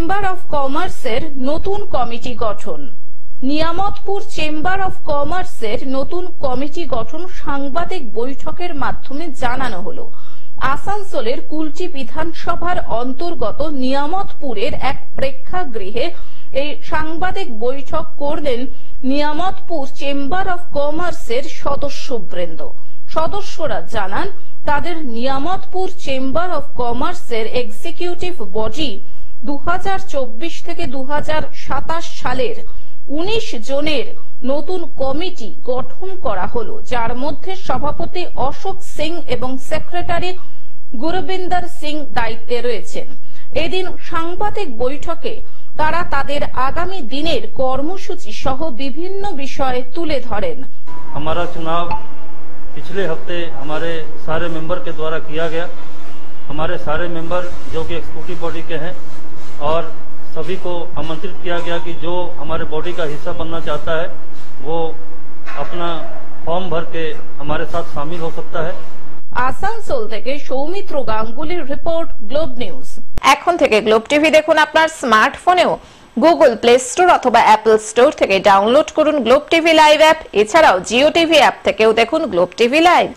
Chamber of কমার্সের নতুন committee গঠন। নিয়ামতপুর চেম্বার অফ কমার্সের নতুন কমিটি গঠন সাংবাদিক বৈঠকের মাধ্যমে জানানো হলো। আসানসোলের কুলটি বিধানসভার অন্তর্গত নিয়ামতপুরের এক প্রেক্ষাগৃহে এই সাংবাদিক বৈঠক করলেন নিয়ামতপুর চেম্বার অফ কমার্সের সদস্যবৃন্দ। সদস্যরা জানান, তাদের নিয়ামতপুর চেম্বার অফ কমার্সের এক্সিকিউটিভ বডি 2024 থেকে 2027 সালের 19 জনের নতুন কমিটি গঠন করা হলো, যার মধ্যে সভাপতি অশোক সিং এবং সেক্রেটারি গুরবিন্দর সিং দায়িত্বে রয়েছেন। এদিন সাংবাদিক বৈঠকে তারা তাদের আগামী দিনের কর্মসূচি সহ বিভিন্ন বিষয় তুলে ধরেন। हमारा चुनाव पिछले हफ्ते हमारे सारे मेंबर के द्वारा किया गया। हमारे सारे मेंबर जो कि एक्सिक्यूटिव बॉडी के हैं और सभी को आमंत्रित किया गया कि जो हमारे बॉडी का हिस्सा बनना चाहता है वो अपना फॉर्म भर के हमारे साथ शामिल हो सकता है। আসানসোল থেকে সৌমিত্র গাঙ্গুলির রিপোর্ট, গ্লোব নিউজ। এখন থেকে গ্লোব টিভি দেখুন আপনার স্মার্টফোনেও। গুগল প্লে স্টোর অথবা অ্যাপল স্টোর থেকে ডাউনলোড করুন গ্লোব টিভি লাইভ অ্যাপ। এছাড়াও জিও টিভি অ্যাপ থেকেও দেখুন গ্লোব টিভি লাইভ।